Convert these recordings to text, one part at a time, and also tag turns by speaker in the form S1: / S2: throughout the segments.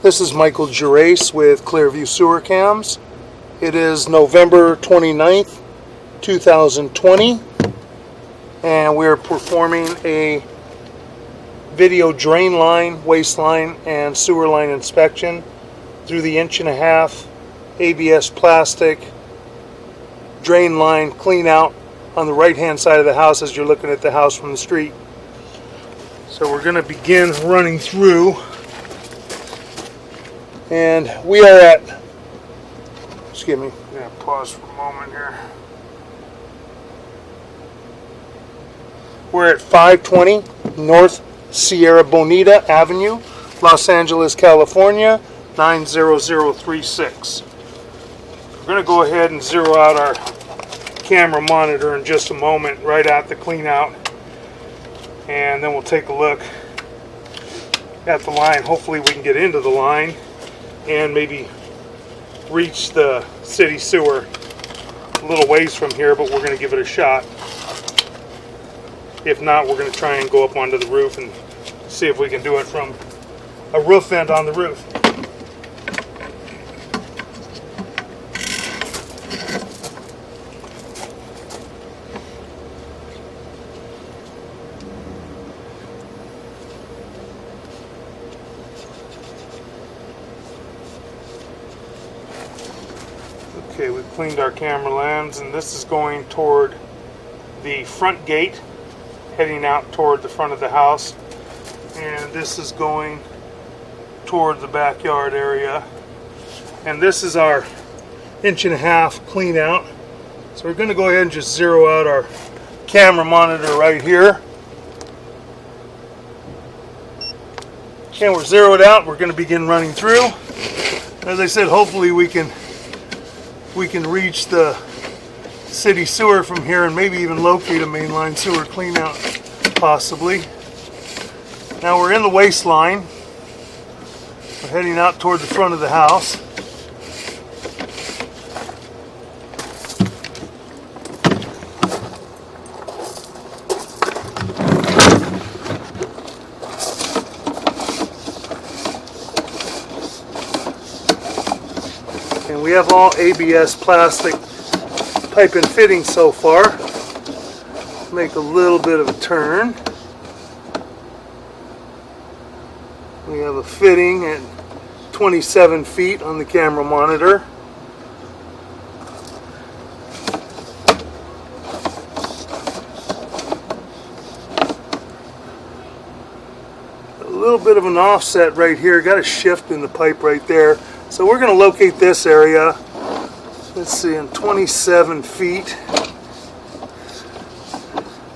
S1: This is Michael Gerace with Clearview Sewer Cams. It is November 29th, 2020, and we're performing a video drain line, waste line, and sewer line inspection through the 1.5-inch ABS plastic drain line clean out on the right hand side of the house as you're looking at the house from the street. So we're going to begin running through, and we are at, excuse me, I'm going to pause for a moment here. We're at 520 North Sierra Bonita Avenue, Los Angeles, California, 90036. We're going to go ahead and zero out our camera monitor in just a moment, right at the clean out, and then we'll take a look at the line. Hopefully we can get into the line and maybe reach the city sewer a little ways from here, but we're going to give it a shot. If not, we're going to try and go up onto the roof and see if we can do it from a roof vent on the roof. Okay, we've cleaned our camera lens, and this is going toward the front gate, heading out toward the front of the house, and this is going toward the backyard area, and this is our 1.5-inch clean out. So we're going to go ahead and just zero out our camera monitor right here, and we're zeroed out. We're going to begin running through. As I said, hopefully we can reach the city sewer from here and maybe even locate a mainline sewer clean out, possibly. Now we're in the waste line. We're heading out toward the front of the house. And we have all ABS plastic pipe and fitting so far. Make a little bit of a turn. We have a fitting at 27 feet on the camera monitor. A little bit of an offset right here. Got a shift in the pipe right there. So we're going to locate this area. Let's see, in 27 feet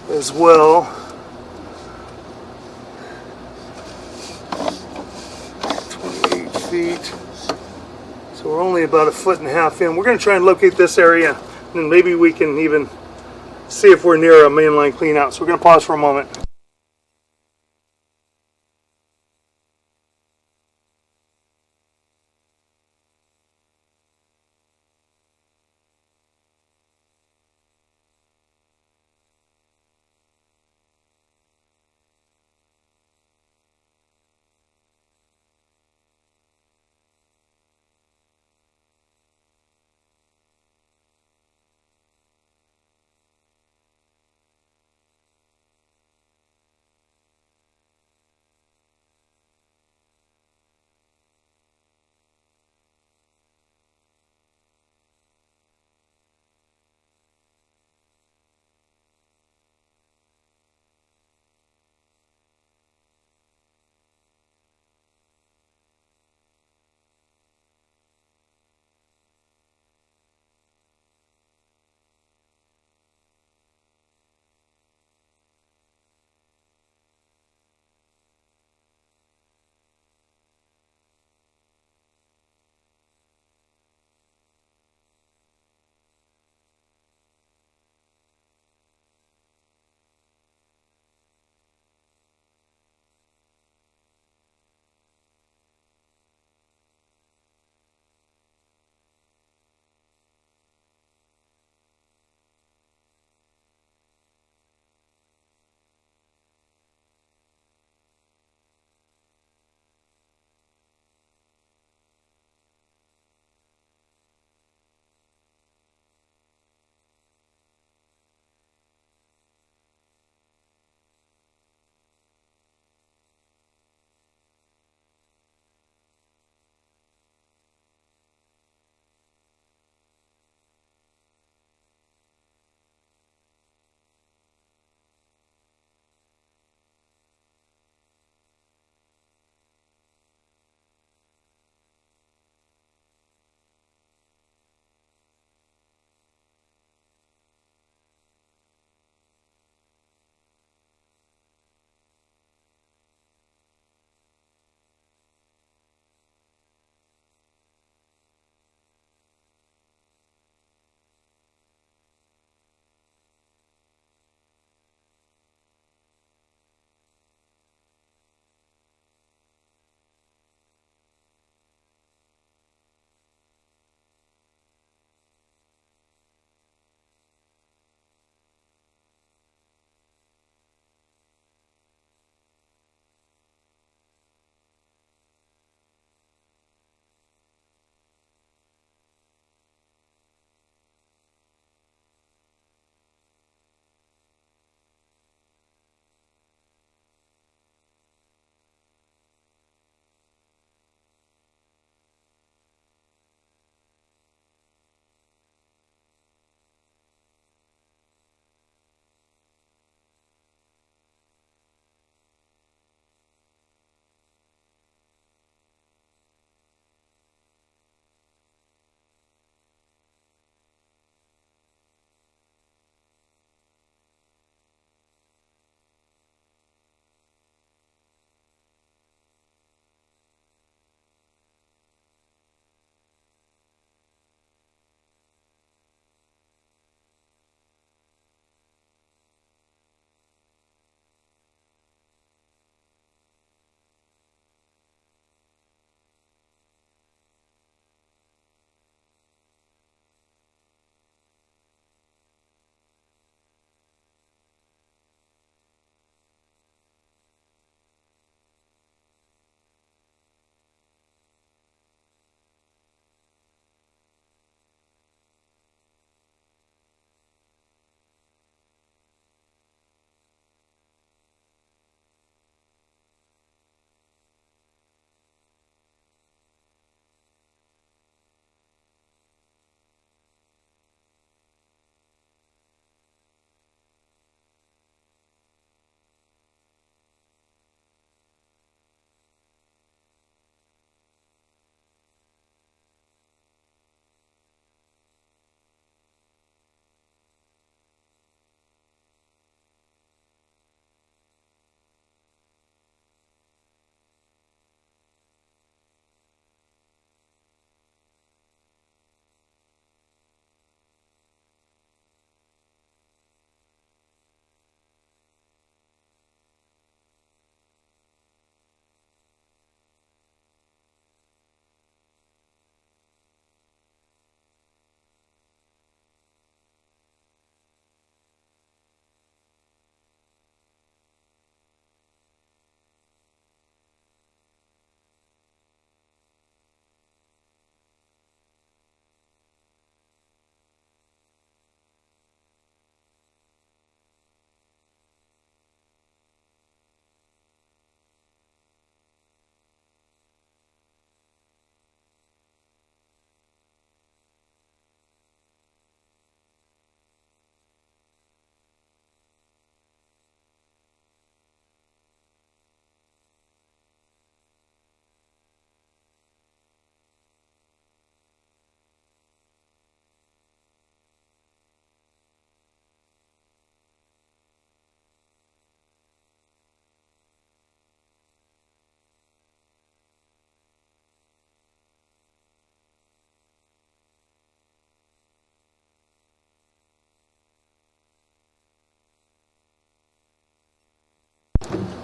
S1: as well. 28 feet. So we're only about 1.5 feet in. We're going to try and locate this area, and maybe we can even see if we're near a mainline clean out. So we're going to pause for a moment.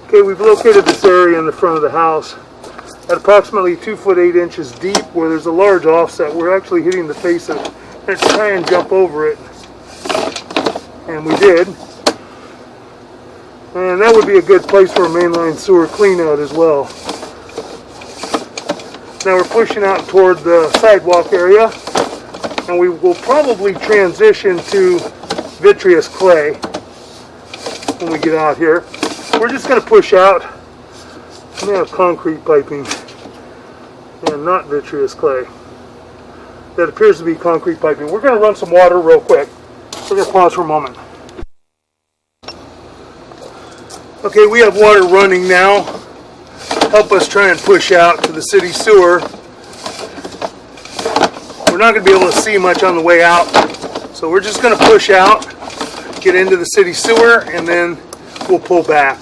S1: Okay, we've located this area in the front of the house at approximately 2 foot 8 inches deep, where there's a large offset. We're actually hitting the face of it. Let's try and jump over it. And we did. And that would be a good place for a mainline sewer clean out as well. Now we're pushing out toward the sidewalk area, and we will probably transition to vitreous clay when we get out here. We're just going to push out. We have concrete piping and not vitreous clay. That appears to be concrete piping. We're going to run some water real quick. We're going to pause for a moment. Okay, we have water running now. Help us try and push out to the city sewer. We're not going to be able to see much on the way out, so we're just going to push out, get into the city sewer, and then we'll pull back.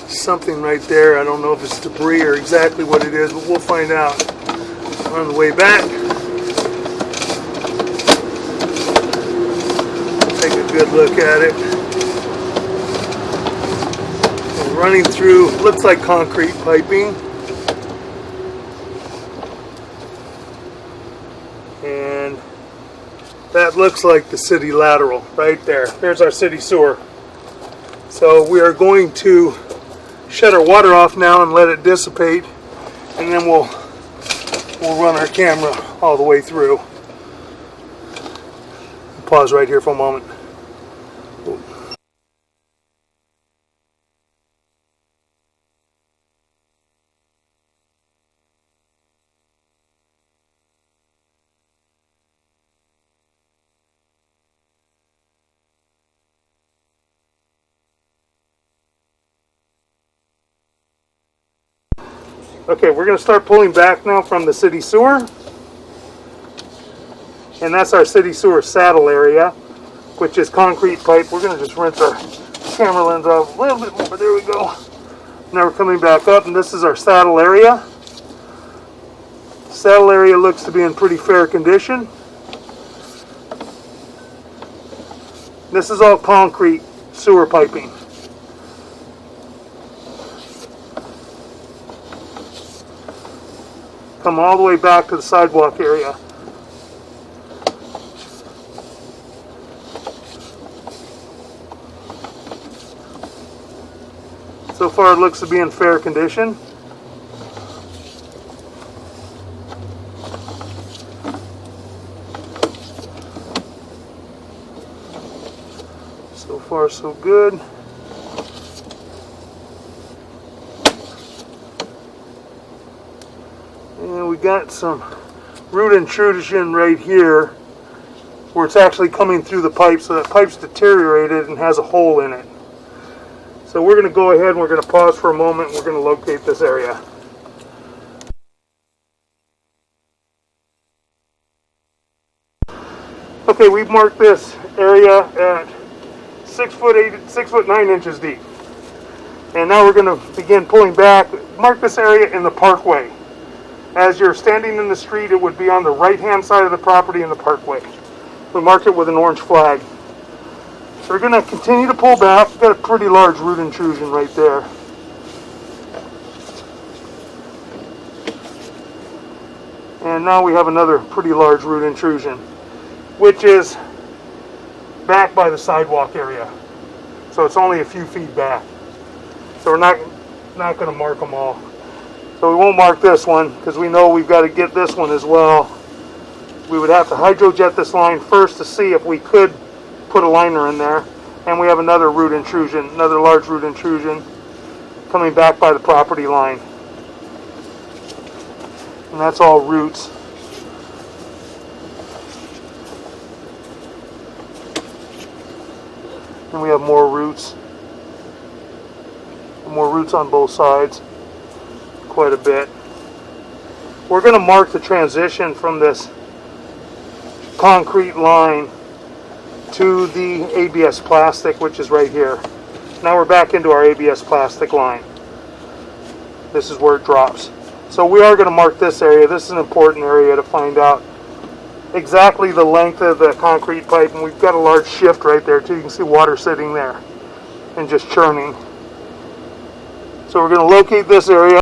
S1: Something right there. I don't know if it's debris or exactly what it is, but we'll find out on the way back. Take a good look at it. We're running through, looks like concrete piping. And that looks like the city lateral right there. There's our city sewer. So we are going to shut our water off now and let it dissipate, and then we'll run our camera all the way through. Pause right here for a moment. Okay, we're going to start pulling back now from the city sewer. And that's our city sewer saddle area, which is concrete pipe. We're going to just rinse our camera lens off a little bit more. There we go. Now we're coming back up, and this is our saddle area. Saddle area looks to be in pretty fair condition. This is all concrete sewer piping. Come all the way back to the sidewalk area. So far it looks to be in fair condition. So far so good. And we got some root intrusion right here where it's actually coming through the pipe, so that pipe's deteriorated and has a hole in it. So we're going to go ahead and we're going to pause for a moment and we're going to locate this area. Okay, we've marked this area at 6 foot 9 inches deep. And now we're going to begin pulling back. Mark this area in the parkway. As you're standing in the street, it would be on the right-hand side of the property in the parkway. We marked it with an orange flag. So we're going to continue to pull back. We've got a pretty large root intrusion right there. And now we have another pretty large root intrusion, which is back by the sidewalk area. So it's only a few feet back. So we're not going to mark them all. So we won't mark this one because we know we've got to get this one as well. We would have to hydrojet this line first to see if we could put a liner in there. And we have another root intrusion, another large root intrusion coming back by the property line. And that's all roots. And we have more roots. More roots on both sides. Quite a bit. We're going to mark the transition from this concrete line to the ABS plastic, which is right here. Now we're back into our ABS plastic line. This is where it drops. So we are going to mark this area. This is an important area to find out exactly the length of the concrete pipe, and we've got a large shift right there too. You can see water sitting there and just churning. So we're going to locate this area.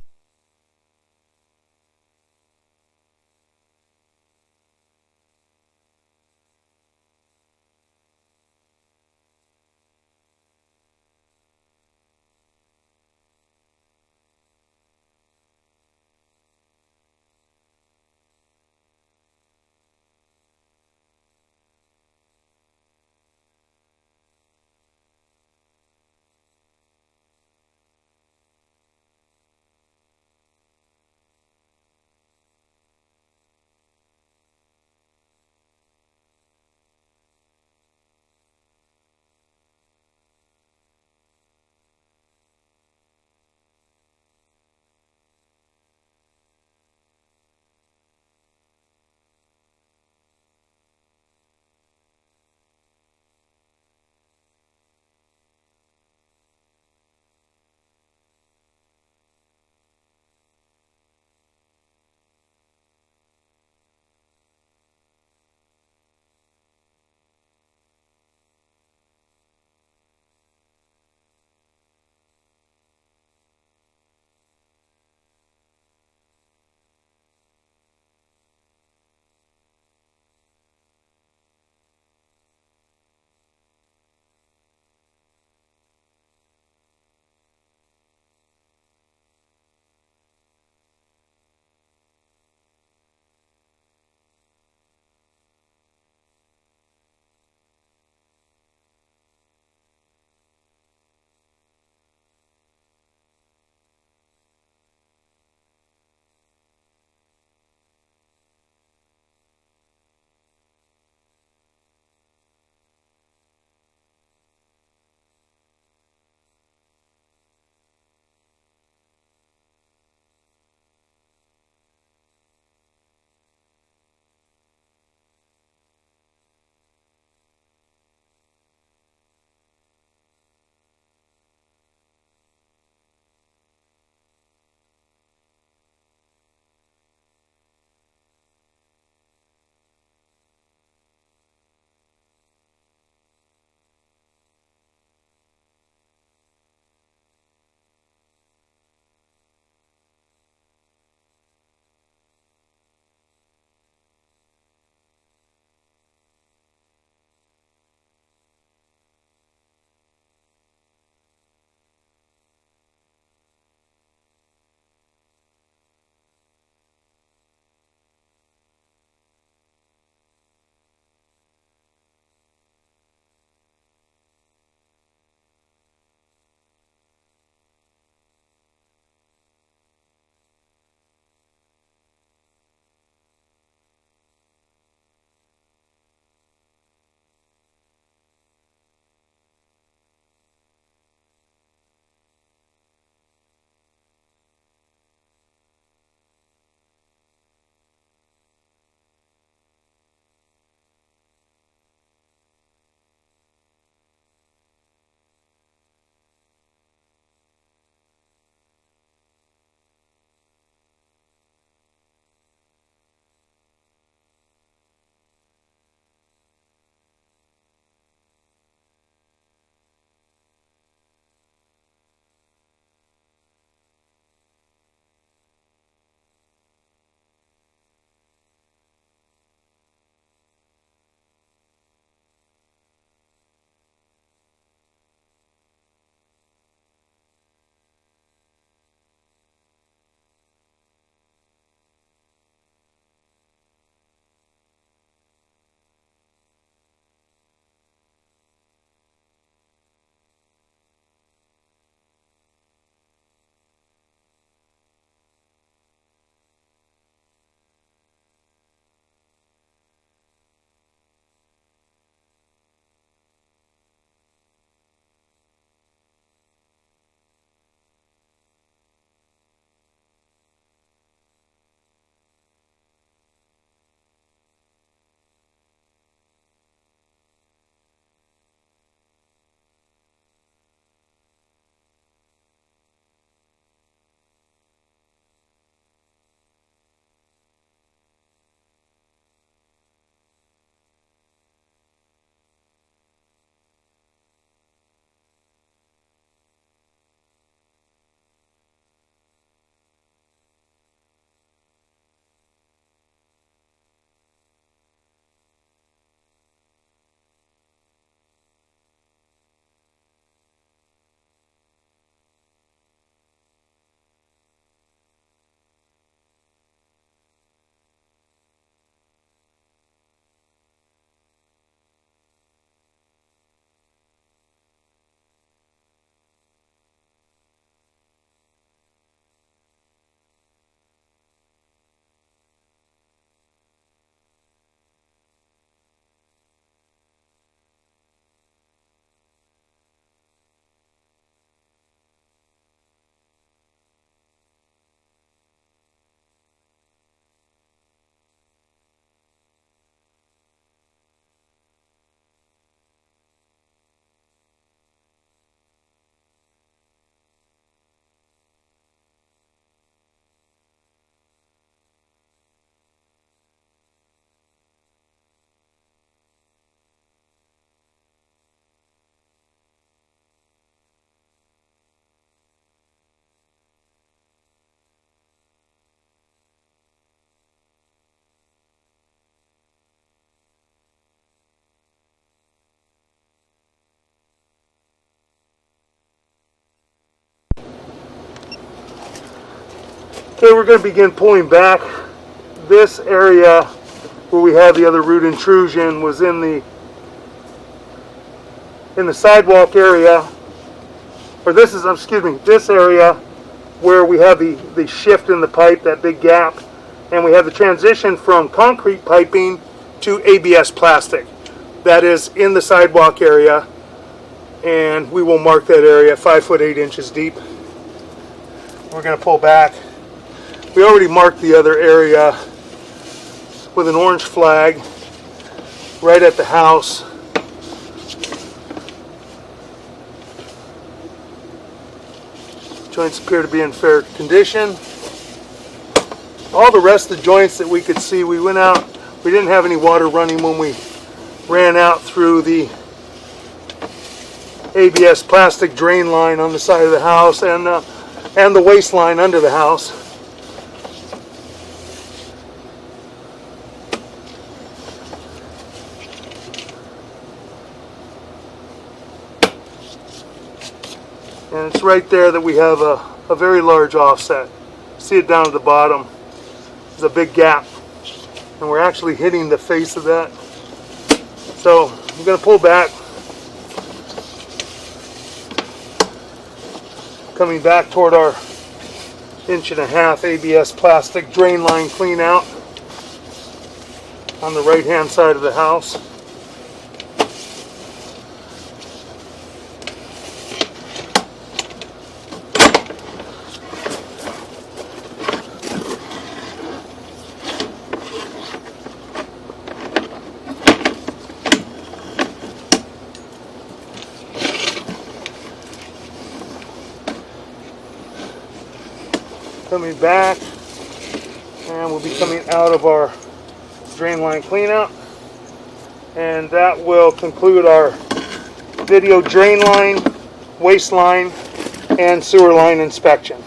S1: Okay, we're going to begin pulling back. This area where we have the other root intrusion was in the sidewalk area, or this area where we have the shift in the pipe, that big gap, and we have the transition from concrete piping to ABS plastic. That is in the sidewalk area, and we will mark that area 5 foot 8 inches deep. We're going to pull back. We already marked the other area with an orange flag right at the house. Joints appear to be in fair condition. All the rest of the joints that we could see, we went out, we didn't have any water running when we ran out through the ABS plastic drain line on the side of the house and the waste line under the house. And it's right there that we have a very large offset. See it down at the bottom. There's a big gap. And we're actually hitting the face of that. So I'm going to pull back. Coming back toward our 1.5 inch ABS plastic drain line clean out on the right hand side of the house. Coming back, and we'll be coming out of our drain line cleanout, and that will conclude our video drain line, waste line, and sewer line inspection.